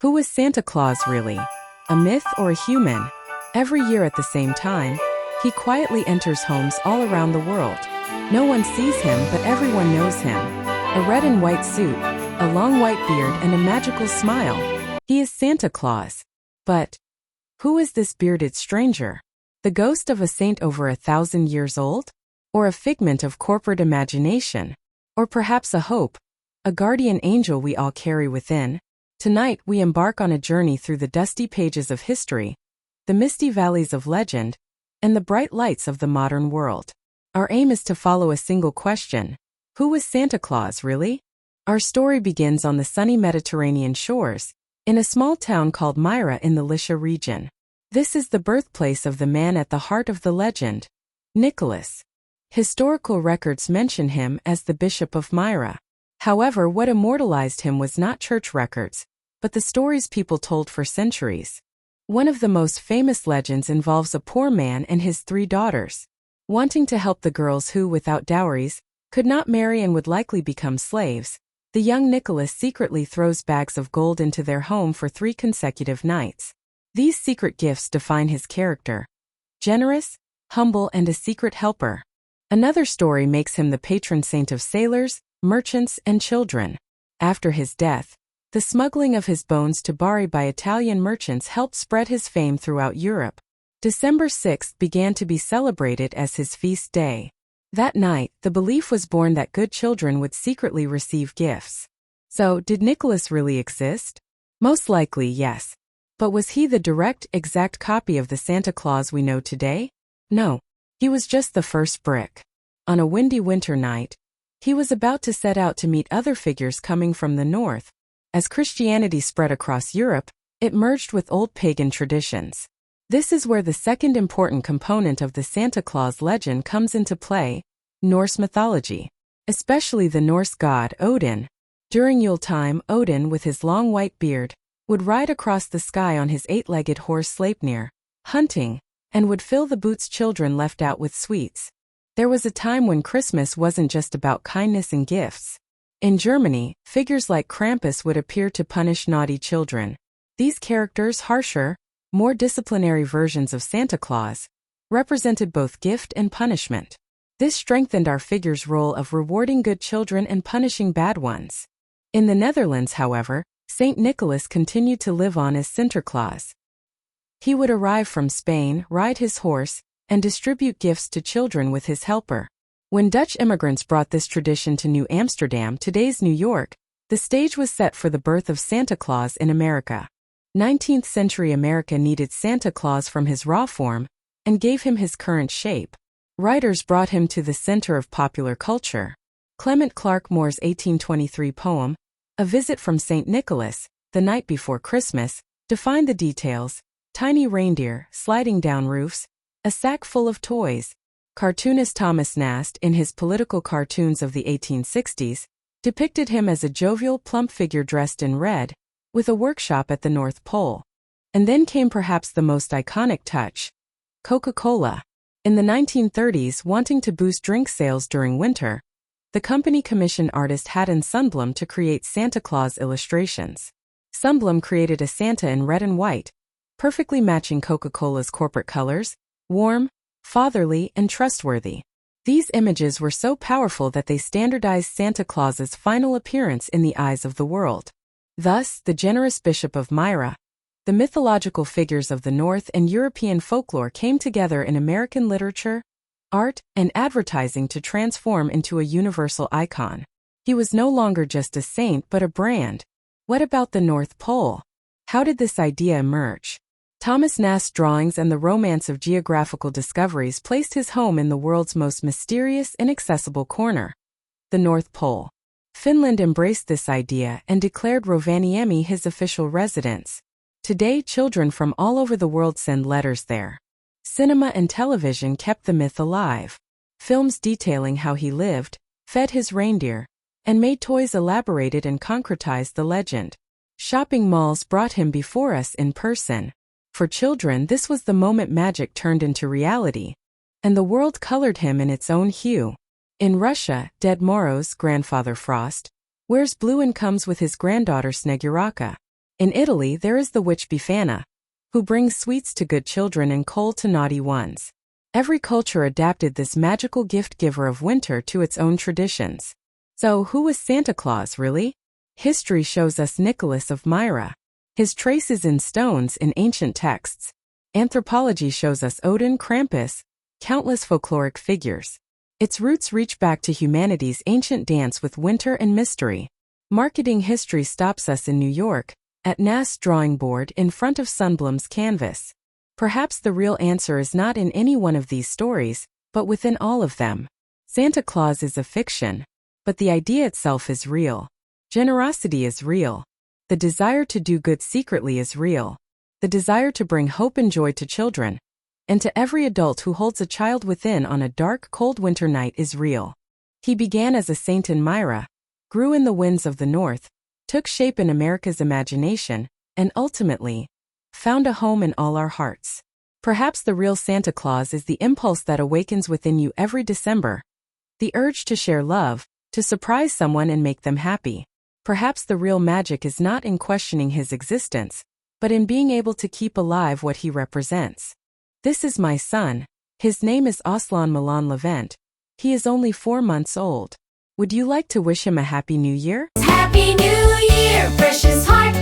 Who was Santa Claus really? A myth or a human? Every year at the same time, he quietly enters homes all around the world. No one sees him, but everyone knows him. A red and white suit, a long white beard, and a magical smile. He is Santa Claus. But who is this bearded stranger? The ghost of a saint over 1,000 years old? Or a figment of corporate imagination? Or perhaps a hope, a guardian angel we all carry within? Tonight we embark on a journey through the dusty pages of history, the misty valleys of legend, and the bright lights of the modern world. Our aim is to follow a single question: who was Santa Claus really? Our story begins on the sunny Mediterranean shores, in a small town called Myra in the Lycia region. This is the birthplace of the man at the heart of the legend, Nicholas. Historical records mention him as the Bishop of Myra. However, what immortalized him was not church records, but the stories people told for centuries. One of the most famous legends involves a poor man and his 3 daughters. Wanting to help the girls who, without dowries, could not marry and would likely become slaves, the young Nicholas secretly throws bags of gold into their home for 3 consecutive nights. These secret gifts define his character: generous, humble, and a secret helper. Another story makes him the patron saint of sailors, merchants, and children. After his death, the smuggling of his bones to Bari by Italian merchants helped spread his fame throughout Europe. December 6th began to be celebrated as his feast day. That night, the belief was born that good children would secretly receive gifts. So, did Nicholas really exist? Most likely, yes. But was he the direct, exact copy of the Santa Claus we know today? No. He was just the first brick. On a windy winter night, he was about to set out to meet other figures coming from the north. As Christianity spread across Europe, it merged with old pagan traditions. This is where the second important component of the Santa Claus legend comes into play: Norse mythology. Especially the Norse god Odin. During Yuletime, Odin, with his long white beard, would ride across the sky on his 8-legged horse Sleipnir, hunting, and would fill the boots children left out with sweets. There was a time when Christmas wasn't just about kindness and gifts. In Germany, figures like Krampus would appear to punish naughty children. These characters, harsher, more disciplinary versions of Santa Claus, represented both gift and punishment. This strengthened our figure's role of rewarding good children and punishing bad ones. In the Netherlands, however, Saint Nicholas continued to live on as Sinterklaas. He would arrive from Spain, ride his horse, and distribute gifts to children with his helper. When Dutch immigrants brought this tradition to New Amsterdam, today's New York, the stage was set for the birth of Santa Claus in America. 19th century America needed Santa Claus from his raw form and gave him his current shape. Writers brought him to the center of popular culture. Clement Clarke Moore's 1823 poem, A Visit from St. Nicholas, the Night Before Christmas, defined the details: tiny reindeer, sliding down roofs, a sack full of toys. Cartoonist Thomas Nast, in his political cartoons of the 1860s, depicted him as a jovial, plump figure dressed in red, with a workshop at the North Pole. And then came perhaps the most iconic touch: Coca-Cola. In the 1930s, wanting to boost drink sales during winter, the company commissioned artist Haddon Sundblom to create Santa Claus illustrations. Sundblom created a Santa in red and white, perfectly matching Coca-Cola's corporate colors: warm, fatherly, and trustworthy. These images were so powerful that they standardized Santa Claus's final appearance in the eyes of the world. Thus, the generous Bishop of Myra, the mythological figures of the North, and European folklore came together in American literature, art, and advertising to transform into a universal icon. He was no longer just a saint but a brand. What about the North Pole? How did this idea emerge? Thomas Nast's drawings and the romance of geographical discoveries placed his home in the world's most mysterious, inaccessible corner: the North Pole. Finland embraced this idea and declared Rovaniemi his official residence. Today, children from all over the world send letters there. Cinema and television kept the myth alive. Films detailing how he lived, fed his reindeer, and made toys elaborated and concretized the legend. Shopping malls brought him before us in person. For children, this was the moment magic turned into reality, and the world colored him in its own hue. In Russia, Ded Moroz, Grandfather Frost, wears blue and comes with his granddaughter Sneguraka. In Italy, there is the witch Befana, who brings sweets to good children and coal to naughty ones. Every culture adapted this magical gift giver of winter to its own traditions. So, who was Santa Claus, really? History shows us Nicholas of Myra. His traces in stones in ancient texts. Anthropology shows us Odin, Krampus, countless folkloric figures. Its roots reach back to humanity's ancient dance with winter and mystery. Marketing history stops us in New York, at Nast's drawing board in front of Sundblom's canvas. Perhaps the real answer is not in any one of these stories, but within all of them. Santa Claus is a fiction, but the idea itself is real. Generosity is real. The desire to do good secretly is real. The desire to bring hope and joy to children, and to every adult who holds a child within on a dark, cold winter night is real. He began as a saint in Myra, grew in the winds of the north, took shape in America's imagination, and ultimately, found a home in all our hearts. Perhaps the real Santa Claus is the impulse that awakens within you every December. The urge to share love, to surprise someone and make them happy. Perhaps the real magic is not in questioning his existence, but in being able to keep alive what he represents. This is my son. His name is Aslan Milan Levent. He is only 4 months old. Would you like to wish him a Happy New Year? Happy New Year, precious heart.